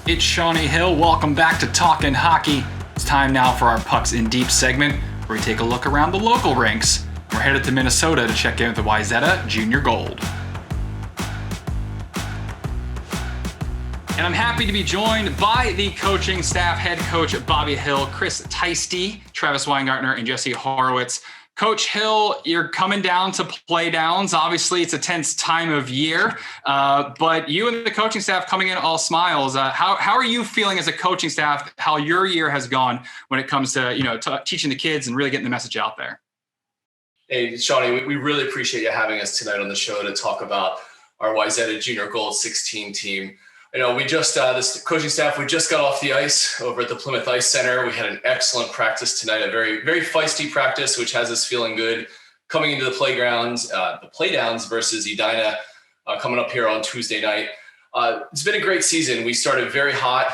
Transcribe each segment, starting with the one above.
It's Shawnee Hill. Welcome back to Talkin' Hockey. It's time now for our Pucks in Deep segment, where we take a look around the local rinks. We're headed to Minnesota to check in with the Wayzata Junior Gold. And I'm happy to be joined by the coaching staff, head coach Bobby Hill, Chris Teisty, Travis Weingartner, and Jesse Horowitz. Coach Hill, you're coming down to play downs. Obviously, it's a tense time of year, but you and the coaching staff coming in all smiles. How are you feeling as a coaching staff, how your year has gone when it comes to, teaching the kids and really getting the message out there? Hey, Shawnee, we really appreciate you having us tonight on the show to talk about our Wayzata Junior Gold 16 team. We just, this coaching staff, we just got off the ice over at the Plymouth Ice Center. We had an excellent practice tonight, a very, very feisty practice, which has us feeling good coming into the playgrounds, the playdowns versus Edina coming up here on Tuesday night. It's been a great season. We started very hot.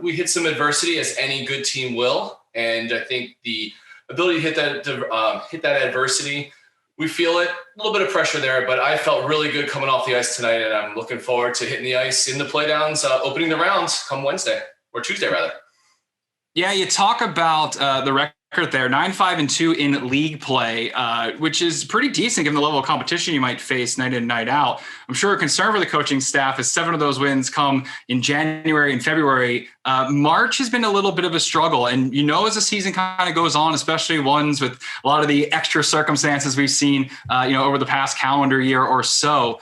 We hit some adversity, as any good team will. And I think the ability to hit that adversity, we feel it, a little bit of pressure there, but I felt really good coming off the ice tonight, and I'm looking forward to hitting the ice in the playdowns, opening the rounds come Wednesday, or Tuesday rather. Yeah, you talk about the record there, 9-5-2 in league play, which is pretty decent given the level of competition you might face night in and night out. I'm sure a concern for the coaching staff is 7 of those wins come in January and February. March has been a little bit of a struggle. And, as the season kind of goes on, especially ones with a lot of the extra circumstances we've seen, over the past calendar year or so,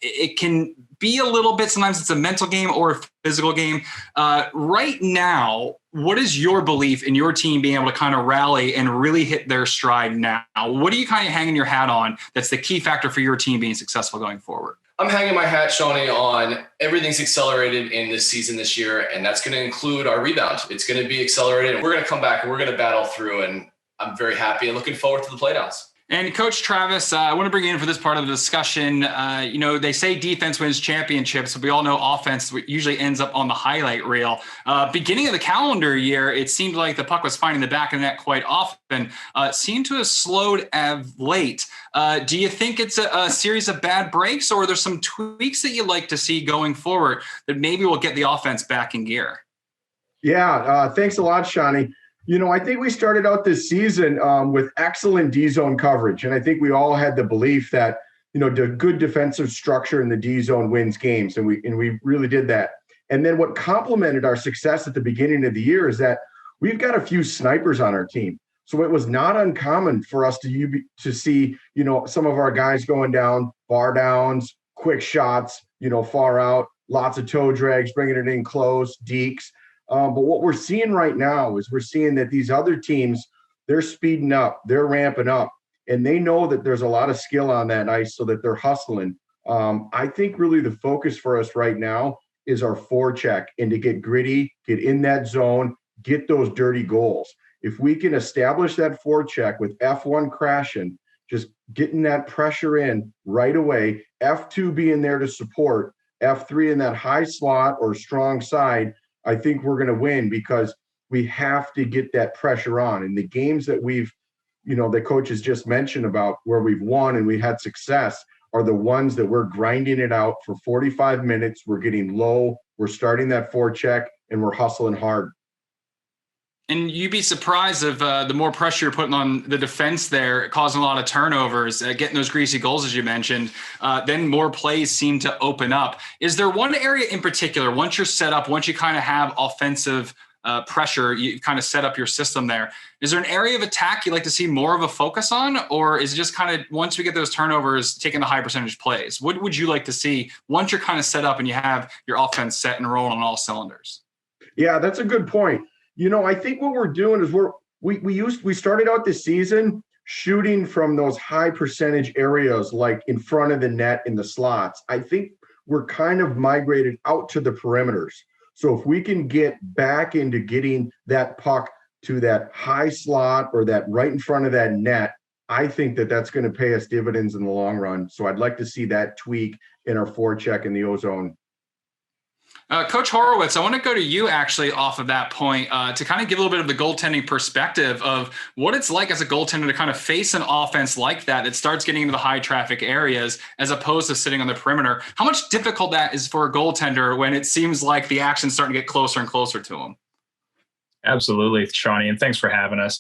it can be a little bit, sometimes it's a mental game or a physical game. Right now, what is your belief in your team being able to kind of rally and really hit their stride now? What are you kind of hanging your hat on that's the key factor for your team being successful going forward? I'm hanging my hat, Shawnee, on everything's accelerated in this season this year, and that's going to include our rebound. It's going to be accelerated, and we're going to come back and we're going to battle through, and I'm very happy and looking forward to the playdowns. And Coach Travis, I want to bring you in for this part of the discussion. They say defense wins championships, but we all know offense usually ends up on the highlight reel. Beginning of the calendar year, it seemed like the puck was finding the back of the net quite often. It seemed to have slowed of late. Do you think it's a series of bad breaks, or are there some tweaks that you'd like to see going forward that maybe will get the offense back in gear? Yeah, thanks a lot, Shawnee. I think we started out this season with excellent D-zone coverage. And I think we all had the belief that, the good defensive structure in the D-zone wins games. And we really did that. And then what complemented our success at the beginning of the year is that we've got a few snipers on our team. So it was not uncommon for us to see, some of our guys going down, bar downs, quick shots, far out, lots of toe drags, bringing it in close, dekes. But what we're seeing right now is we're seeing that these other teams, they're speeding up, they're ramping up, and they know that there's a lot of skill on that ice, so that they're hustling. I think really the focus for us right now is our forecheck, and to get gritty, get in that zone, get those dirty goals. If we can establish that forecheck with F1 crashing, just getting that pressure in right away, F2 being there to support, F3 in that high slot or strong side, I think we're going to win, because we have to get that pressure on. And the games that we've, the coaches just mentioned about where we've won and we had success are the ones that we're grinding it out for 45 minutes. We're getting low. We're starting that forecheck and we're hustling hard. And you'd be surprised if the more pressure you're putting on the defense there, causing a lot of turnovers, getting those greasy goals, as you mentioned, then more plays seem to open up. Is there one area in particular, once you're set up, once you kind of have offensive pressure, you kind of set up your system there, is there an area of attack you'd like to see more of a focus on? Or is it just kind of, once we get those turnovers, taking the high percentage plays? What would you like to see once you're kind of set up and you have your offense set and rolling on all cylinders? Yeah, that's a good point. I think what we're doing is we started out this season shooting from those high percentage areas, like in front of the net in the slots. I think we're kind of migrated out to the perimeters. So if we can get back into getting that puck to that high slot or that right in front of that net, I think that that's going to pay us dividends in the long run. So I'd like to see that tweak in our forecheck in the ozone. Coach Horowitz, I want to go to you actually off of that point to kind of give a little bit of the goaltending perspective of what it's like as a goaltender to kind of face an offense like that starts getting into the high traffic areas as opposed to sitting on the perimeter. How much difficult that is for a goaltender when it seems like the action's starting to get closer and closer to them? Absolutely, Shawnee, and thanks for having us.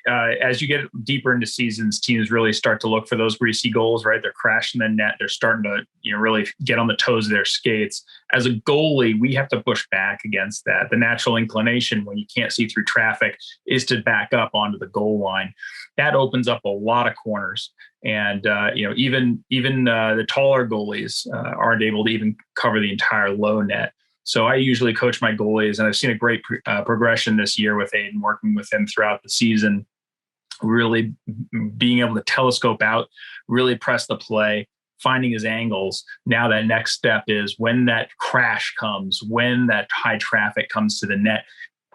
As you get deeper into seasons, teams really start to look for those greasy goals, right? They're crashing the net. They're starting to, really get on the toes of their skates. As a goalie, we have to push back against that. The natural inclination when you can't see through traffic is to back up onto the goal line. That opens up a lot of corners. And, even the taller goalies aren't able to even cover the entire low net. So I usually coach my goalies, and I've seen a great progression this year with Aiden, working with him throughout the season, really being able to telescope out, really press the play, finding his angles. Now that next step is when that crash comes, when that high traffic comes to the net,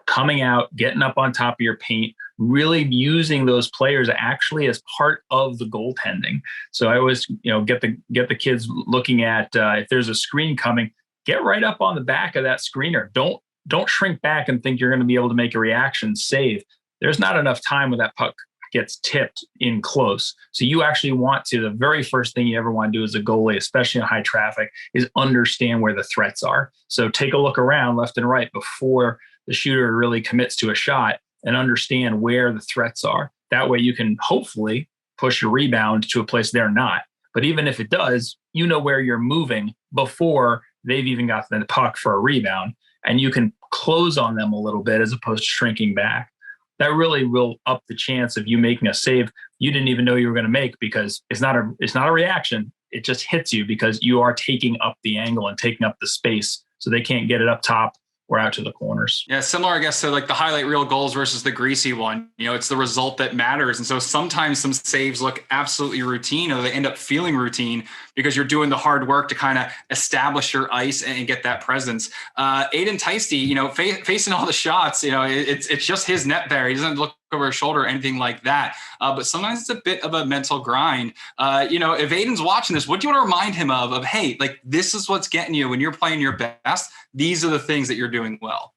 coming out, getting up on top of your paint, really using those players actually as part of the goaltending. So I always, get the kids looking at if there's a screen coming, get right up on the back of that screener. Don't shrink back and think you're going to be able to make a reaction save. There's not enough time when that puck gets tipped in close. So you actually want to, the very first thing you ever want to do as a goalie, especially in high traffic, is understand where the threats are. So take a look around left and right before the shooter really commits to a shot and understand where the threats are. That way you can hopefully push your rebound to a place they're not. But even if it does, where you're moving before they've even got the puck for a rebound, and you can close on them a little bit as opposed to shrinking back. That really will up the chance of you making a save you didn't even know you were going to make, because it's not a reaction. It just hits you because you are taking up the angle and taking up the space, so they can't get it up top or out to the corners. Yeah, similar, I guess, to like the highlight reel goals versus the greasy one. It's the result that matters. And so sometimes some saves look absolutely routine, or they end up feeling routine because you're doing the hard work to kind of establish your ice and get that presence. Aiden Teisty, facing all the shots, it's just his net there. He doesn't look over his shoulder or anything like that. But sometimes it's a bit of a mental grind. If Aiden's watching this, what do you want to remind him of, hey, like this is what's getting you when you're playing your best. These are the things that you're doing well.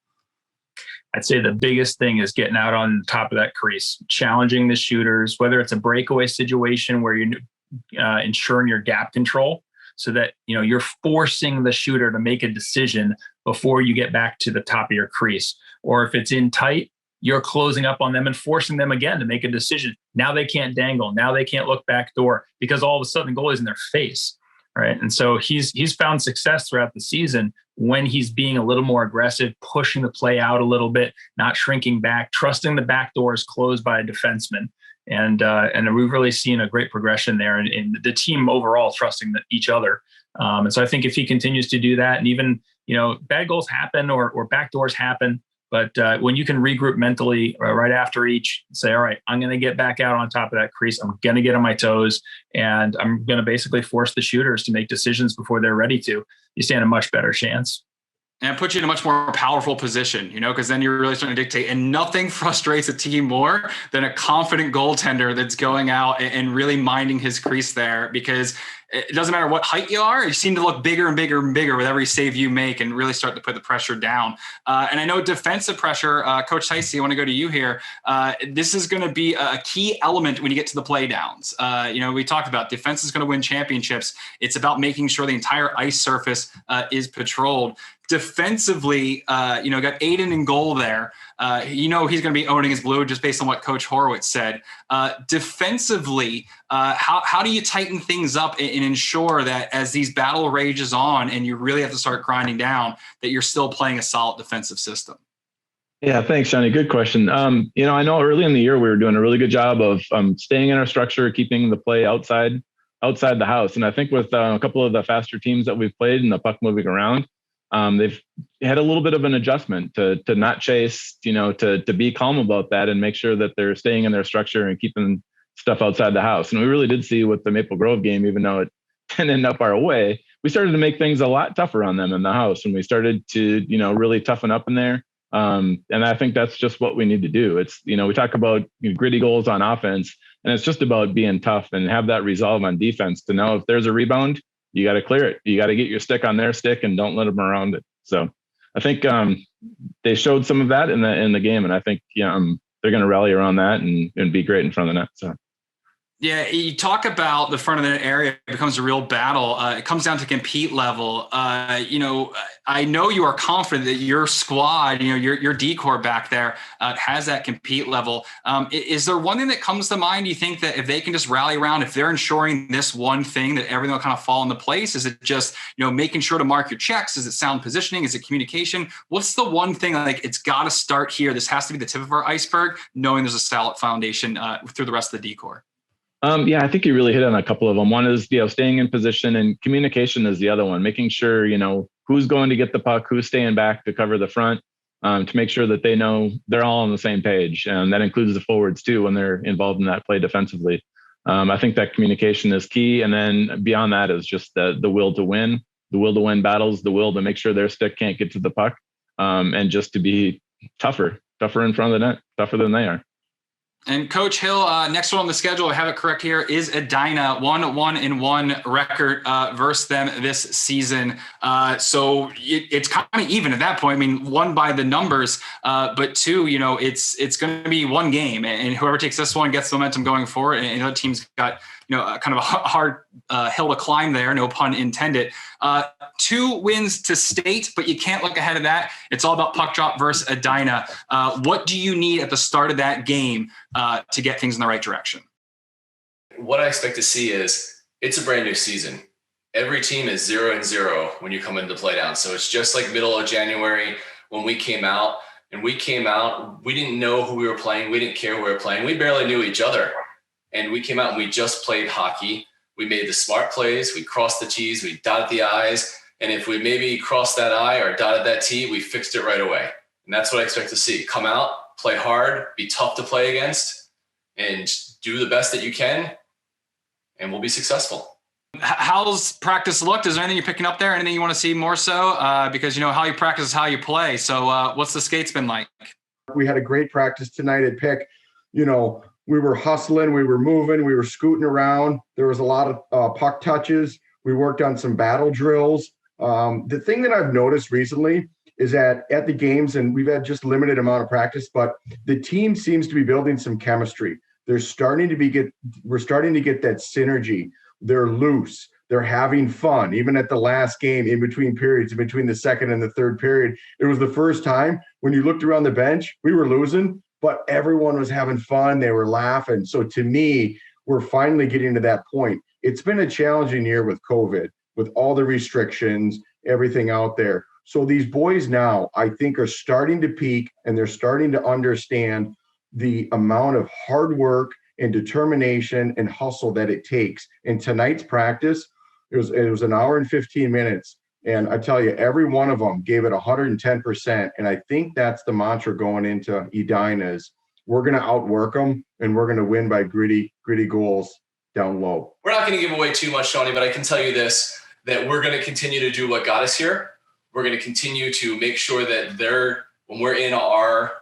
I'd say the biggest thing is getting out on top of that crease, challenging the shooters, whether it's a breakaway situation where you're ensuring your gap control so that, you're forcing the shooter to make a decision before you get back to the top of your crease. Or if it's in tight, you're closing up on them and forcing them again to make a decision. Now they can't dangle. Now they can't look back door because all of a sudden the goal is in their face. Right. And so he's found success throughout the season when he's being a little more aggressive, pushing the play out a little bit, not shrinking back, trusting the back door is closed by a defenseman. And we've really seen a great progression there, and the team overall trusting each other. And so I think if he continues to do that, and even, bad goals happen or back doors happen, but when you can regroup mentally right after each, say, all right, I'm going to get back out on top of that crease. I'm going to get on my toes, and I'm going to basically force the shooters to make decisions before they're ready to. You stand a much better chance. And it puts you in a much more powerful position, because then you're really starting to dictate. And nothing frustrates a team more than a confident goaltender that's going out and really minding his crease there, because it doesn't matter what height you are. You seem to look bigger and bigger and bigger with every save you make and really start to put the pressure down. And I know defensive pressure, Coach Heisey, I want to go to you here. This is going to be a key element when you get to the play downs. We talked about defense is going to win championships. It's about making sure the entire ice surface is patrolled. Defensively, got Aiden in goal there. He's going to be owning his blue just based on what Coach Horowitz said. Defensively, how do you tighten things up and ensure that as these battle rages on and you really have to start grinding down, that you're still playing a solid defensive system? Yeah, thanks, Johnny. Good question. I know early in the year we were doing a really good job of staying in our structure, keeping the play outside the house. And I think with a couple of the faster teams that we've played and the puck moving around, they've had a little bit of an adjustment to not chase, to be calm about that and make sure that they're staying in their structure and keeping stuff outside the house. And we really did see with the Maple Grove game, even though it didn't end up our way, we started to make things a lot tougher on them in the house. And we started to, really toughen up in there. And I think that's just what we need to do. It's, we talk about gritty goals on offense, and it's just about being tough and have that resolve on defense to know if there's a rebound, you got to clear it. You got to get your stick on their stick and don't let them around it. So I think they showed some of that in the game, and I think they're going to rally around that and be great in front of the net. So. Yeah, you talk about the front of the net area becomes a real battle. It comes down to compete level. I know you are confident that your squad, your decor back there has that compete level. Is there one thing that comes to mind? Do you think that if they can just rally around, if they're ensuring this one thing, that everything will kind of fall into place? Is it just, making sure to mark your checks? Is it sound positioning? Is it communication? What's the one thing, like, it's got to start here? This has to be the tip of our iceberg, knowing there's a solid foundation through the rest of the decor. I think you really hit on a couple of them. One is, staying in position, and communication is the other one, making sure, who's going to get the puck, who's staying back to cover the front, to make sure that they know they're all on the same page. And that includes the forwards too, when they're involved in that play defensively. I think that communication is key. And then beyond that is just the will to win, battles, the will to make sure their stick can't get to the puck, and just to be tougher in front of the net, tougher than they are. And Coach Hill, next one on the schedule, I have it correct here, is Edina. 1-1 record versus them this season. So it's kind of even at that point. I mean, one by the numbers, but two, it's going to be one game, and whoever takes this one gets the momentum going forward. And the other team's got kind of a hard hill to climb there, no pun intended. 2 wins to state, but you can't look ahead of that. It's all about puck drop versus Edina. What do you need at the start of that game to get things in the right direction? What I expect to see is it's a brand new season. Every team is 0-0 when you come into play down. So it's just like middle of January when we came out, we didn't know who we were playing. We didn't care who we were playing. We barely knew each other. And we came out and we just played hockey. We made the smart plays. We crossed the T's. We dotted the I's. And if we maybe crossed that I or dotted that T, we fixed it right away. And that's what I expect to see. Come out, play hard, be tough to play against, and do the best that you can, and we'll be successful. How's practice looked? Is there anything you're picking up there? Anything you want to see more so? Because, how you practice is how you play. So what's the skates been like? We had a great practice tonight at Pick. We were hustling, we were moving, we were scooting around. There was a lot of puck touches. We worked on some battle drills. The thing that I've noticed recently is that at the games, and we've had just limited amount of practice, but the team seems to be building some chemistry. We're starting to get that synergy. They're loose. They're having fun. Even at the last game, in between periods, in between the second and the third period, it was the first time when you looked around the bench, we were losing, but everyone was having fun. They were laughing. So to me, we're finally getting to that point. It's been a challenging year with COVID, with all the restrictions, everything out there. So these boys now, I think, are starting to peak, and they're starting to understand the amount of hard work and determination and hustle that it takes. In tonight's practice, it was an hour and 15 minutes. And I tell you, every one of them gave it 110%. And I think that's the mantra going into Edina is we're going to outwork them, and we're going to win by gritty goals down low. We're not going to give away too much, Shawnee, but I can tell you this, that we're going to continue to do what got us here. We're going to continue to make sure that when we're in our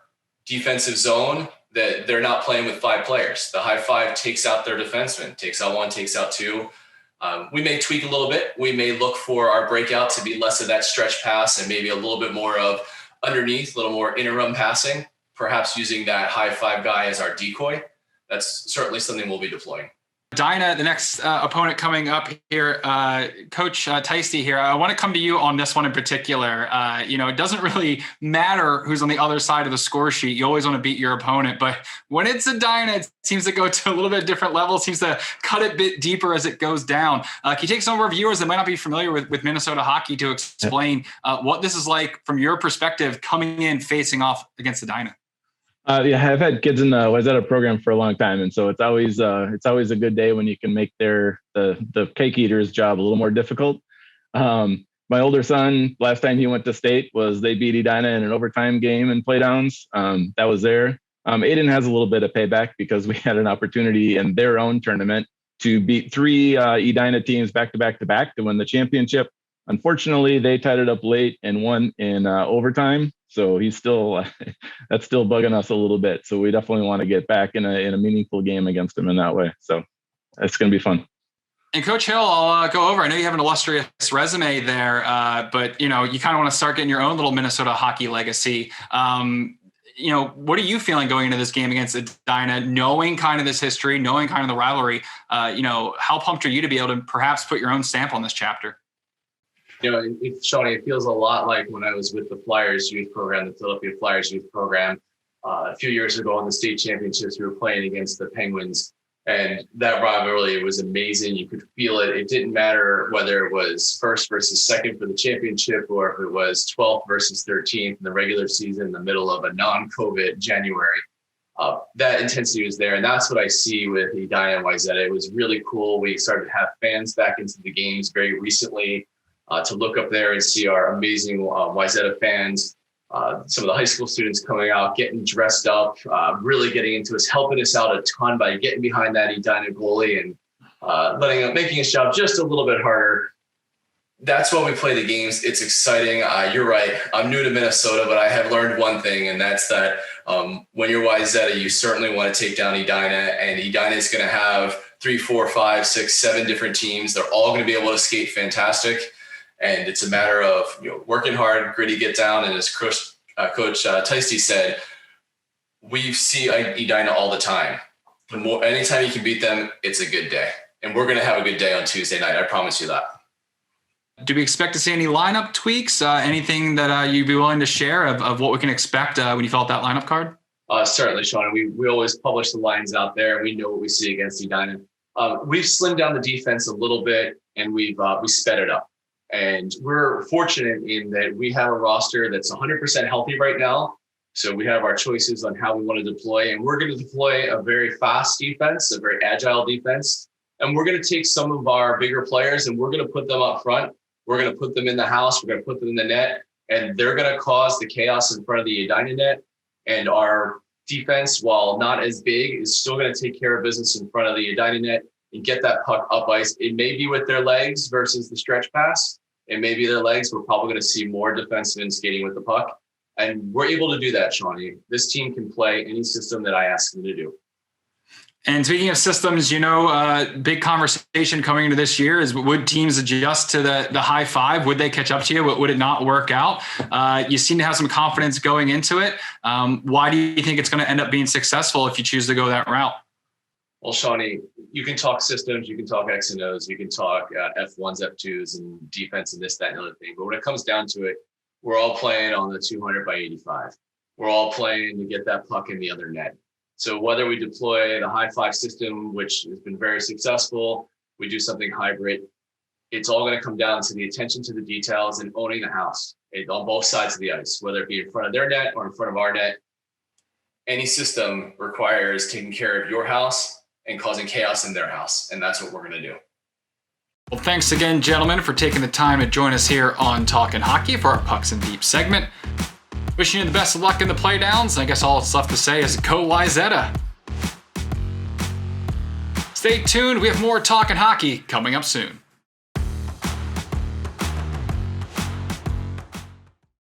defensive zone, that they're not playing with 5 players. The high 5 takes out their defenseman, takes out 1, takes out 2. We may tweak a little bit. We may look for our breakout to be less of that stretch pass and maybe a little bit more of underneath, a little more interim passing, perhaps using that high 5 guy as our decoy. That's certainly something we'll be deploying. Edina, the next opponent coming up here, Coach Teisty here. I want to come to you on this one in particular. It doesn't really matter who's on the other side of the score sheet. You always want to beat your opponent. But when it's Edina, it seems to go to a little bit different level. It seems to cut it a bit deeper as it goes down. Can you take some of our viewers that might not be familiar with Minnesota hockey to explain what this is like from your perspective coming in facing off against Edina? I've had kids in the Wayzata program for a long time, and so it's always a good day when you can make the cake eater's job a little more difficult. My older son, last time he went to state was they beat Edina in an overtime game in playdowns. That was there. Aiden has a little bit of payback because we had an opportunity in their own tournament to beat 3 Edina teams back to back to win the championship. Unfortunately, they tied it up late and won in overtime. So he's still that's still bugging us a little bit. So we definitely want to get back in a meaningful game against him in that way. So it's going to be fun. And Coach Hill, I'll go over. I know you have an illustrious resume there, but you kind of want to start getting your own little Minnesota hockey legacy. What are you feeling going into this game against Edina, knowing kind of this history, knowing kind of the rivalry? How pumped are you to be able to perhaps put your own stamp on this chapter? Shawnee, it feels a lot like when I was with the Flyers youth program, the Philadelphia Flyers youth program. A few years ago in the state championships, we were playing against the Penguins, and that rivalry was amazing. You could feel it. It didn't matter whether it was first versus second for the championship, or if it was 12th versus 13th in the regular season in the middle of a non-COVID January. That intensity was there, and that's what I see with Edina and Wayzata. It was really cool. We started to have fans back into the games very recently, to look up there and see our amazing Wayzata fans. Some of the high school students coming out, getting dressed up, really getting into us, helping us out a ton by getting behind that Edina goalie and making his job just a little bit harder. That's why we play the games. It's exciting. You're right. I'm new to Minnesota, but I have learned one thing, and that's that when you're Wayzata, you certainly want to take down Edina, and Edina is going to have 3, 4, 5, 6, 7 different teams. They're all going to be able to skate fantastic. And it's a matter of working hard, gritty, get down. And as Coach Teisty said, we see Edina all the time. Anytime you can beat them, it's a good day. And we're going to have a good day on Tuesday night. I promise you that. Do we expect to see any lineup tweaks? Anything that you'd be willing to share of what we can expect when you fill out that lineup card? Certainly, Sean. We always publish the lines out there. We know what we see against Edina. We've slimmed down the defense a little bit, and we sped it up. And we're fortunate in that we have a roster that's 100% healthy right now. So we have our choices on how we want to deploy. And we're going to deploy a very fast defense, a very agile defense. And we're going to take some of our bigger players and we're going to put them up front. We're going to put them in the house. We're going to put them in the net. And they're going to cause the chaos in front of the Edina net. And our defense, while not as big, is still going to take care of business in front of the Edina net and get that puck up ice. It may be with their legs versus the stretch pass. It may be their legs. We're probably going to see more defensemen skating with the puck. And we're able to do that, Shawnee. This team can play any system that I ask them to do. And speaking of systems, big conversation coming into this year is, would teams adjust to the high five? Would they catch up to you? Would it not work out? You seem to have some confidence going into it. Why do you think it's going to end up being successful if you choose to go that route? Well, Shawnee, you can talk systems, you can talk X and O's, you can talk F1s, F2s, and defense and this, that, and other thing. But when it comes down to it, we're all playing on the 200 by 85. We're all playing to get that puck in the other net. So whether we deploy the high five system, which has been very successful, we do something hybrid, it's all going to come down to the attention to the details and owning the house on both sides of the ice, whether it be in front of their net or in front of our net. Any system requires taking care of your house and causing chaos in their house. And that's what we're going to do. Well, thanks again, gentlemen, for taking the time to join us here on Talkin' Hockey for our Pucks and Deep segment. Wishing you the best of luck in the playdowns. I guess all that's left to say is go Wayzata. Stay tuned. We have more Talkin' Hockey coming up soon.